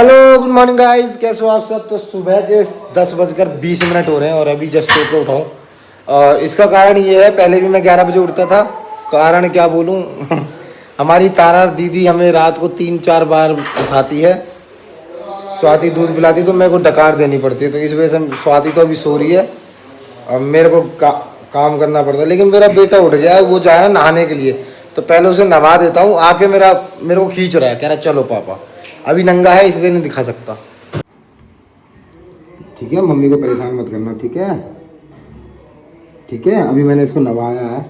Hello good morning guys, कैसे हो आप सब। तो सुबह के 10:20 हो रहे हैं और अभी जस्ट सो के उठाऊँ। और इसका कारण ये है, पहले भी मैं 11 बजे उठता था। कारण क्या बोलूँ हमारी तारा दीदी हमें रात को 3-4 बार उठाती है। स्वाति दूध पिलाती तो मेरे को डकार देनी पड़ती है, तो इस वजह से स्वाति तो अभी सो रही है और मेरे को काम करना पड़ता है। लेकिन मेरा बेटा उठ गया है, वो जा रहा है नहाने के लिए, तो पहले उसे नहा देता हूँ। आके मेरे को खींच रहा है, कह रहा है चलो पापा। अभी नंगा है इसलिए नहीं दिखा सकता। ठीक है, मम्मी को परेशान मत करना, ठीक है ठीक है। अभी मैंने इसको नवाया है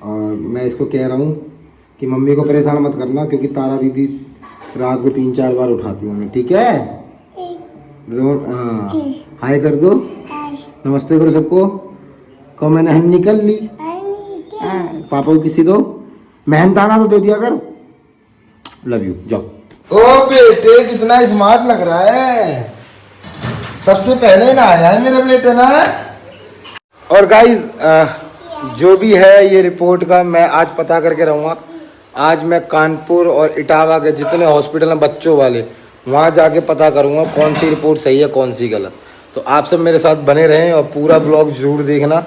और मैं इसको कह रहा हूँ कि मम्मी को परेशान मत करना, क्योंकि तारा दीदी रात को 3-4 बार उठाती हूँ, ठीक है। हाँ, हाय कर दो, नमस्ते करो सबको। कहो मैंने हन निकल ली। पापा को किसी दो, मेहनताना तो दे दिया कर। लव यू, जाओ। ओ बेटे कितना स्मार्ट लग रहा है, सबसे पहले ना आया है मेरा बेटा ना। और गाइज जो भी है ये रिपोर्ट का मैं आज पता करके रहूँगा। आज मैं कानपुर और इटावा के जितने हॉस्पिटल हैं बच्चों वाले, वहाँ जाके पता करूँगा कौन सी रिपोर्ट सही है कौन सी गलत। तो आप सब मेरे साथ बने रहें और पूरा ब्लॉग जरूर देखना,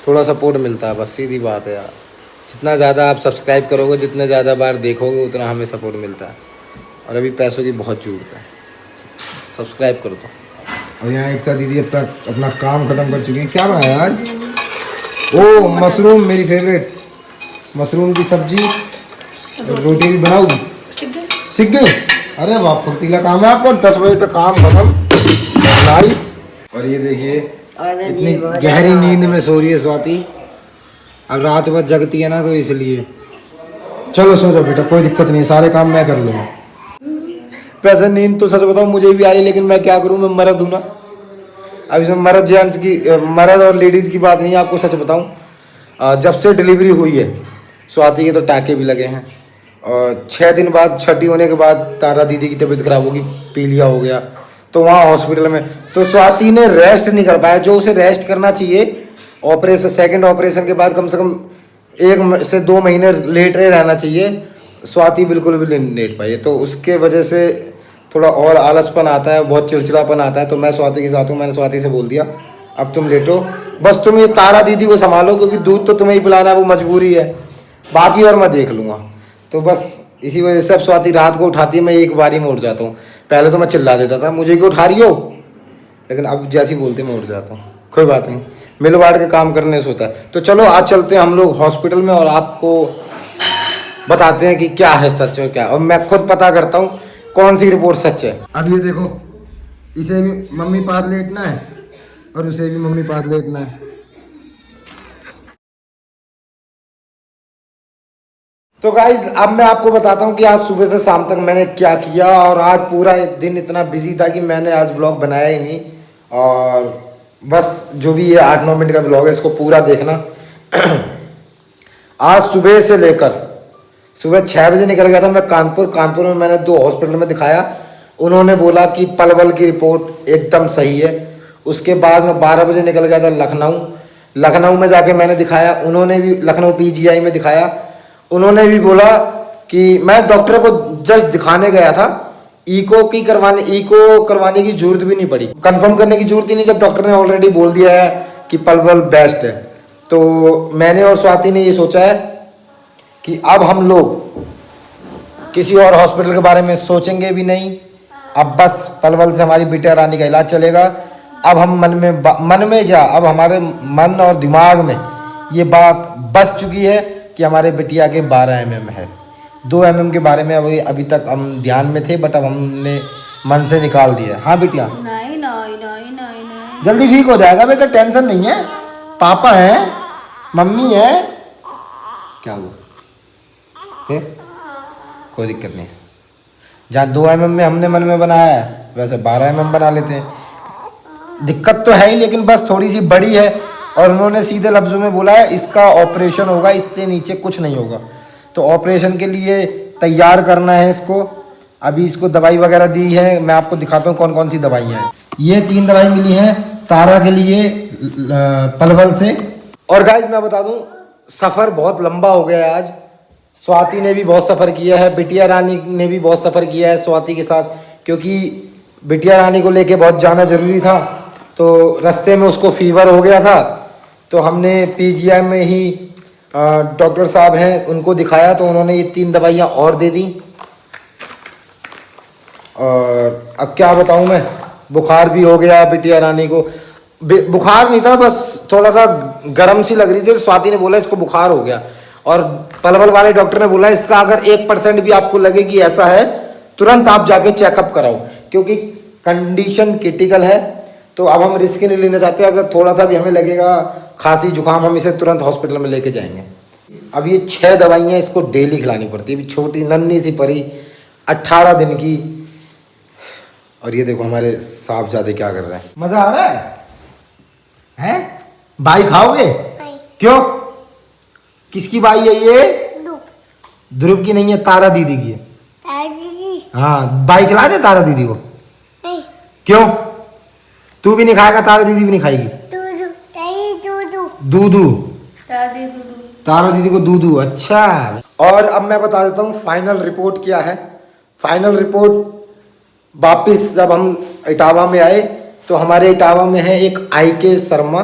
थोड़ा सपोर्ट मिलता है, बस सीधी बात है यार। जितना ज़्यादा आप सब्सक्राइब करोगे, जितने ज़्यादा बार देखोगे, उतना हमें सपोर्ट मिलता है। और अभी पैसों की बहुत ज़रूरत है, सब्सक्राइब करो तो। और यहाँ एकता दीदी अब तक अपना काम ख़त्म कर चुकी है। क्या बनाया आज? ओ मशरूम, मेरी फेवरेट मशरूम की सब्जी, रोटी भी बनाऊँ। सीख गई? अरे वाह, फुर्तीला काम है आपका। 10 बजे तक काम खत्म, नाइस। और ये देखिए इतनी गहरी नींद में सो रही है स्वाति। अब रात भर जगती है ना, तो इसलिए। चलो सो जाओ बेटा, कोई दिक्कत नहीं, सारे काम मैं कर लूँगा। वैसे नींद तो सच बताऊँ मुझे भी आ रही है, लेकिन मैं क्या करूँ, मैं मर्द हूँ ना। अब इसमें मर्द जेंट्स की, मर्द और लेडीज़ की बात नहीं है। आपको सच बताऊँ, जब से डिलीवरी हुई है स्वाति के तो टाँके भी लगे हैं। और 6 दिन बाद, छठी होने के बाद तारा दीदी की तबीयत खराब होगी, पीलिया हो गया, तो वहाँ हॉस्पिटल में तो स्वाति ने रेस्ट नहीं कर पाया जो उसे रेस्ट करना चाहिए। ऑपरेशन, सेकंड ऑपरेशन के बाद कम से कम 1 से 2 महीने लेट रहना चाहिए। स्वाति बिल्कुल भी नहीं लेट पाई, तो उसके वजह से थोड़ा और आलसपन आता है, बहुत चिड़चिड़ापन आता है। तो मैं स्वाति के साथ हूँ, मैंने स्वाति से बोल दिया अब तुम लेटो, बस तुम ये तारा दीदी को संभालो, क्योंकि दूध तो तुम्हें ही पिलाना है, वो मजबूरी है, बाकी और मैं देख लूँगा। तो बस इसी वजह से अब स्वाति रात को उठाती है, मैं एक बारी में उठ जाता हूँ। पहले तो मैं चिल्ला देता था मुझे क्यों उठा रही हो, लेकिन अब जैसी बोलते मैं उठ जाता हूँ। कोई बात नहीं, मिल बांट के काम करने से होता है। तो चलो आज चलते हैं हम लोग हॉस्पिटल में और आपको बताते हैं कि क्या है सच और क्या, और मैं खुद पता करता हूँ कौन सी रिपोर्ट सच है। अब ये देखो, इसे भी मम्मी पास लेटना है और उसे भी मम्मी पास लेटना है। तो गाइज अब मैं आपको बताता हूँ कि आज सुबह से शाम तक मैंने क्या किया। और आज पूरा दिन इतना बिजी था कि मैंने आज व्लॉग बनाया ही नहीं। और बस जो भी ये 8-9 मिनट का व्लॉग है इसको पूरा देखना। आज सुबह से लेकर सुबह 6 बजे निकल गया था मैं कानपुर में मैंने 2 हॉस्पिटल में दिखाया। उन्होंने बोला कि पलवल की रिपोर्ट एकदम सही है। उसके बाद मैं 12 बजे निकल गया था लखनऊ में जाके मैंने दिखाया। उन्होंने भी लखनऊ PGI में दिखाया। उन्होंने भी बोला कि मैं डॉक्टर को जस्ट दिखाने गया था, ईको करवाने की जरूरत भी नहीं पड़ी, कंफर्म करने की जरूरत ही नहीं, जब डॉक्टर ने ऑलरेडी बोल दिया है कि पलवल बेस्ट है। तो मैंने और स्वाति ने ये सोचा है कि अब हम लोग किसी और हॉस्पिटल के बारे में सोचेंगे भी नहीं। अब बस पलवल से हमारी बिटिया रानी का इलाज चलेगा। अब हम मन में क्या, अब हमारे मन और दिमाग में ये बात बस चुकी है कि हमारे बिटिया के 12 mm है। 2 mm के बारे में अभी तक हम ध्यान में थे, बट अब हमने मन से निकाल दिया। हाँ बिटिया, नहीं जल्दी ठीक हो जाएगा बेटा, टेंशन नहीं है। पापा है, मम्मी है, क्या हुआ है? कोई दिक्कत नहीं। जहाँ 2 mm में हमने मन में बनाया है, वैसे 12 mm बना लेते हैं। दिक्कत तो है ही, लेकिन बस थोड़ी सी बड़ी है। और उन्होंने सीधे लफ्ज़ों में बोला है इसका ऑपरेशन होगा, इससे नीचे कुछ नहीं होगा। तो ऑपरेशन के लिए तैयार करना है इसको। अभी इसको दवाई वगैरह दी है, मैं आपको दिखाता हूँ कौन कौन सी दवाइयाँ हैं। ये 3 दवाई मिली हैं तारा के लिए पलवल से। और गाइज मैं बता दूँ, सफ़र बहुत लंबा हो गया है आज। स्वाति ने भी बहुत सफ़र किया है, बिटिया रानी ने भी बहुत सफ़र किया है स्वाति के साथ, क्योंकि बिटिया रानी को लेके बहुत जाना ज़रूरी था। तो रास्ते में उसको फीवर हो गया था, तो हमने पीजीआई में ही डॉक्टर साहब हैं उनको दिखाया, तो उन्होंने ये 3 दवाइयाँ और दे दी। और अब क्या बताऊँ मैं, बुखार भी हो गया बिटिया रानी को। बुखार नहीं था, बस थोड़ा सा गर्म सी लग रही थी। स्वाति ने बोला इसको बुखार हो गया, और पलवल वाले डॉक्टर ने बोला इसका अगर 1% भी आपको लगे कि ऐसा है, तुरंत आप जाके चेकअप कराओ, क्योंकि कंडीशन क्रिटिकल है। तो अब हम रिस्क नहीं लेना चाहते, अगर थोड़ा सा भी हमें लगेगा खांसी जुकाम, हम इसे तुरंत हॉस्पिटल में लेके जाएंगे। अब ये 6 दवाइयाँ इसको डेली खिलानी पड़ती है। अभी छोटी नन्ही सी परी 18 दिन की। और ये देखो हमारे साहबजादे क्या कर रहे हैं। मजा आ रहा है? बाई खाओगे? क्यों? किसकी बाई है ये? ध्रुव की नहीं है, तारा दीदी की है। हाँ, बाई खिला दे तारा दीदी को। क्यों? तू भी नहीं खाएगा, तारा दीदी भी नहीं खाएगी। दूधू तारा दीदी को दूधू। अच्छा, और अब मैं बता देता हूँ फाइनल रिपोर्ट क्या है। फाइनल रिपोर्ट वापिस जब हम इटावा में आए तो हमारे इटावा में है एक IK शर्मा,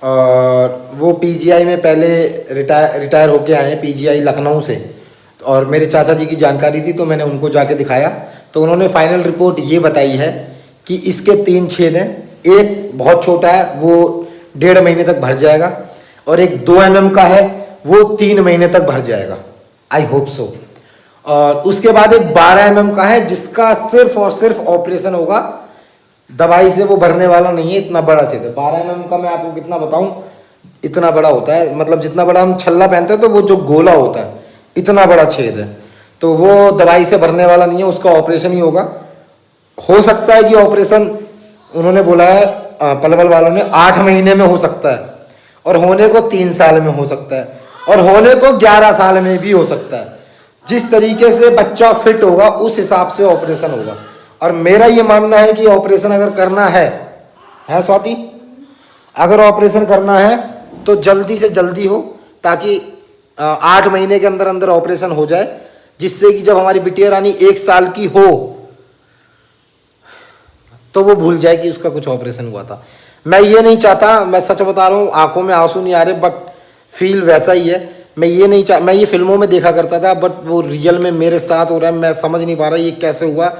और वो पीजीआई में पहले रिटायर होके आए हैं, पीजीआई लखनऊ से। और मेरे चाचा जी की जानकारी थी, तो मैंने उनको जाके दिखाया, तो उन्होंने फाइनल रिपोर्ट ये बताई है कि इसके 3 छेद हैं। एक बहुत छोटा है, वो 1.5 महीने तक भर जाएगा, और एक 2 mm का है, वो 3 महीने तक भर जाएगा, आई होप सो। और उसके बाद एक 12 mm का है, जिसका सिर्फ और सिर्फ ऑपरेशन होगा, दवाई से वो भरने वाला नहीं है। इतना बड़ा छेद है। 12 mm का मैं आपको कितना बताऊं, इतना बड़ा होता है, मतलब जितना बड़ा हम छल्ला पहनते हैं तो वो जो गोला होता है, इतना बड़ा छेद है। तो वो दवाई से भरने वाला नहीं है, उसका ऑपरेशन ही होगा। हो सकता है कि ऑपरेशन, उन्होंने बोला है पलवल वालों ने, 8 महीने में हो सकता है, और होने को 3 साल में हो सकता है, और होने को 11 साल में भी हो सकता है। जिस तरीके से बच्चा फिट होगा उस हिसाब से ऑपरेशन होगा। और मेरा ये मानना है कि ऑपरेशन अगर करना है स्वाति, अगर ऑपरेशन करना है तो जल्दी से जल्दी हो, ताकि 8 महीने के अंदर अंदर ऑपरेशन हो जाए, जिससे कि जब हमारी बिटिया रानी 1 साल की हो तो वो भूल जाए कि उसका कुछ ऑपरेशन हुआ था। मैं ये नहीं चाहता, मैं सच बता रहा हूँ, आंखों में आंसू नहीं आ रहे, बट फील वैसा ही है। मैं ये फिल्मों में देखा करता था, बट वो रियल में मेरे साथ हो रहा है। मैं समझ नहीं पा रहा ये कैसे हुआ।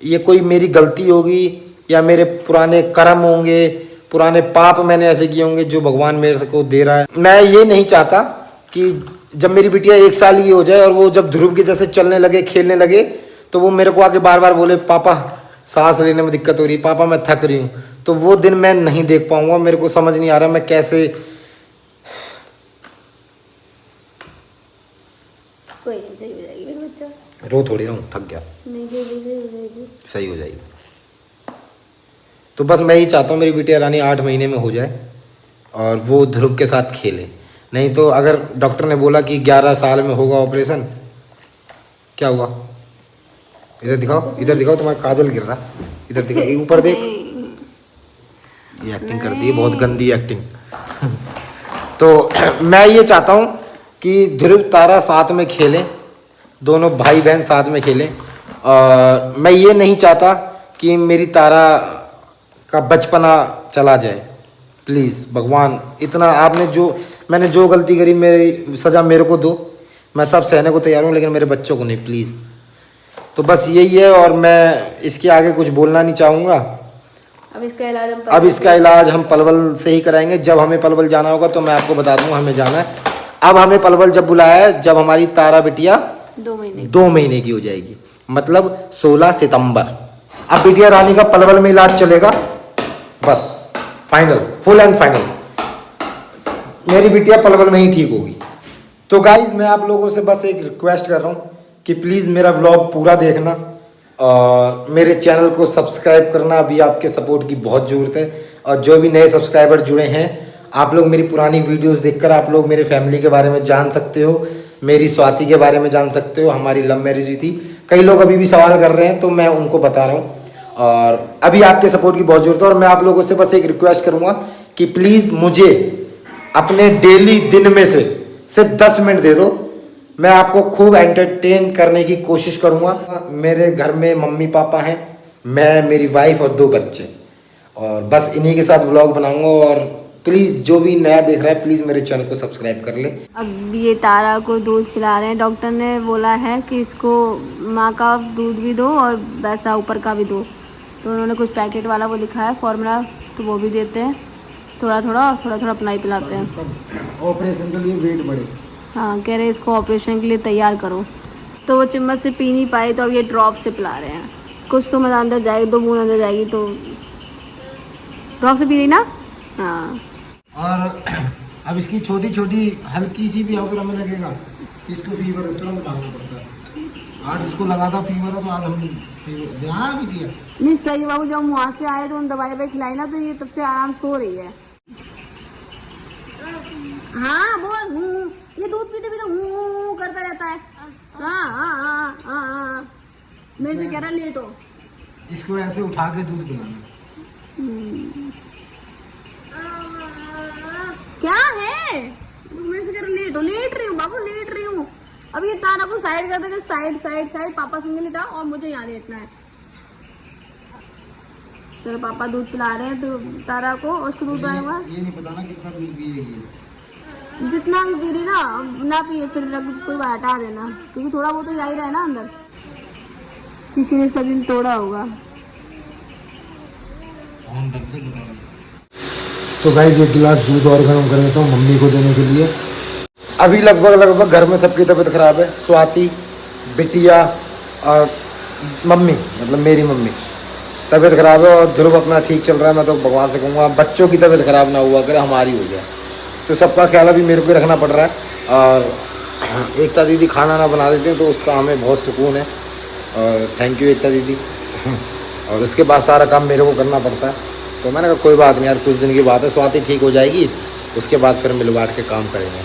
ये कोई मेरी गलती होगी, या मेरे पुराने कर्म होंगे, पुराने पाप मैंने ऐसे किए होंगे जो भगवान मेरे को दे रहा है। मैं ये नहीं चाहता कि जब मेरी बिटिया 1 साल की हो जाए और वो जब ध्रुव के जैसे चलने लगे, खेलने लगे, तो वो मेरे को आके बार बार बोले, पापा सांस लेने में दिक्कत हो रही है, पापा मैं थक रही हूँ। तो वो दिन मैं नहीं देख पाऊंगा। मेरे को समझ नहीं आ रहा मैं कैसे। कोई नहीं, सही हो जाएगी मेरा बच्चा। रो थोड़ी रहा हूँ, थक गया। नहीं, सही हो जाएगी, सही हो जाएगी। तो बस मैं ही चाहता हूँ मेरी बिटिया रानी 8 महीने में हो जाए, और वो ध्रुव के साथ खेले। नहीं तो अगर डॉक्टर ने बोला कि 11 साल में होगा ऑपरेशन, क्या हुआ? इधर दिखाओ, इधर दिखाओ, तुम्हारा काजल गिर रहा। इधर दिखाओ, ऊपर देख। ये एक्टिंग करती है, बहुत गंदी एक्टिंग। तो मैं ये चाहता हूँ कि ध्रुव तारा साथ में खेलें, दोनों भाई बहन साथ में खेलें। और मैं ये नहीं चाहता कि मेरी तारा का बचपना चला जाए। प्लीज़ भगवान, इतना मैंने जो गलती करी, मेरी सज़ा मेरे को दो। मैं सब सहने को तैयार हूँ, लेकिन मेरे बच्चों को नहीं, प्लीज़। तो बस यही है, और मैं इसके आगे कुछ बोलना नहीं चाहूँगा। अब इसका इलाज हम पलवल से ही कराएंगे। जब हमें पलवल जाना होगा तो मैं आपको बता दूँगा हमें जाना है। अब हमें पलवल जब बुलाया है, जब हमारी तारा बिटिया 2 महीने की हो जाएगी, मतलब 16 सितंबर। अब बिटिया रानी का पलवल में इलाज चलेगा, बस फाइनल, फुल एंड फाइनल। मेरी बिटिया पलवल में ही ठीक होगी। तो गाइज, मैं आप लोगों से बस एक रिक्वेस्ट कर रहा हूँ कि प्लीज़ मेरा व्लॉग पूरा देखना, और मेरे चैनल को सब्सक्राइब करना। अभी आपके सपोर्ट की बहुत ज़रूरत है। और जो भी नए सब्सक्राइबर जुड़े हैं, आप लोग मेरी पुरानी वीडियोस देखकर आप लोग मेरे फैमिली के बारे में जान सकते हो, मेरी स्वाति के बारे में जान सकते हो। हमारी लव मैरिज हुई थी। कई लोग अभी भी सवाल कर रहे हैं, तो मैं उनको बता रहा हूँ। और अभी आपके सपोर्ट की बहुत ज़रूरत है। और मैं आप लोगों से बस एक रिक्वेस्ट करूँगा कि प्लीज़ मुझे अपने डेली दिन में से सिर्फ 10 मिनट दे दो। मैं आपको खूब एंटरटेन करने की कोशिश करूँगा। मेरे घर में मम्मी पापा हैं, मैं, मेरी वाइफ और 2 बच्चे, और बस इन्हीं के साथ व्लॉग बनाऊंगा। और प्लीज़ जो भी नया देख रहा है प्लीज़ मेरे चैनल को सब्सक्राइब कर ले। अब ये तारा को दूध पिला रहे हैं। डॉक्टर ने बोला है कि इसको माँ का दूध भी दो और वैसा ऊपर का भी दो। तो उन्होंने कुछ पैकेट वाला वो लिखा है फॉर्मूला, तो वो भी देते हैं थोड़ा थोड़ा अपना ही पिलाते हैं। ऑपरेशन के लिए वेट बढ़े। हाँ, कह रहे हैं इसको ऑपरेशन के लिए तैयार करो। तो वो चम्मच से पी नहीं पाई, तो अब ये ड्रॉप से पिला रहे हैं। कुछ तो मजा अंदर जाएगी, 2 बूंद अंदर जाएगी, तो ड्रॉप से पी रही ना। हाँ, और अब इसकी छोटी छोटी हल्की सी भी अगर हमें लगेगा इसको फीवर है, तुरंत भागना पड़ता है। आज इसको लगा था फीवर है, तो आज हमने ध्यान भी किया नहीं सही बाबू। जब हम वहाँ से आए तो उन दवाई खिलाई ना, तो ये तब से आराम सो रही है। हाँ बोल, ये दूध पीते पीते करता रहता है। हाँ, मेरे से कह रहा लेट हो। इसको ऐसे उठा के दूध पिलाना। क्या है, मेरे से कह रहा लेट हो। लेट रही हूँ बाबू, लेट रही हूँ। अब ये तारा को साइड कर देते, साइड। पापा सिंगल लेटा और मुझे यहाँ लेटना है। चलो पापा दूध पिला रहे हैं तो तारा को, उसको दूध आया हुआ। ये नहीं पता ना कितना दूध पिएगी। जितना भी पी रही ना पिए, फिर कोई हटा देना, क्योंकि थोड़ा बहुत तो जा ही रहा है ना अंदर। किसी ने इसका दिल तोड़ा होगा। तो गाइस 1 गिलास दूध और गर्म कर देता हूँ मम्मी को देने के लिए। अभी लगभग घर में सबकी तबीयत खराब है। स्वाति, बिटिया और मम्मी, मतलब मेरी मम्मी तबीयत खराब है, और ध्रुव अपना ठीक चल रहा है। मैं तो भगवान से कहूँगा बच्चों की तबीयत खराब ना हुआ करे, हमारी हो जाए। तो सबका ख्याल अभी मेरे को ही रखना पड़ रहा है। और एकता दीदी खाना ना बना देते हैं तो उसका हमें बहुत सुकून है, और थैंक यू एकता दीदी। और उसके बाद सारा काम मेरे को करना पड़ता है। तो मैंने कहा कोई बात नहीं यार, कुछ दिन की बात है, स्वाति ठीक हो जाएगी, उसके बाद फिर मिल बांट के काम करेंगे।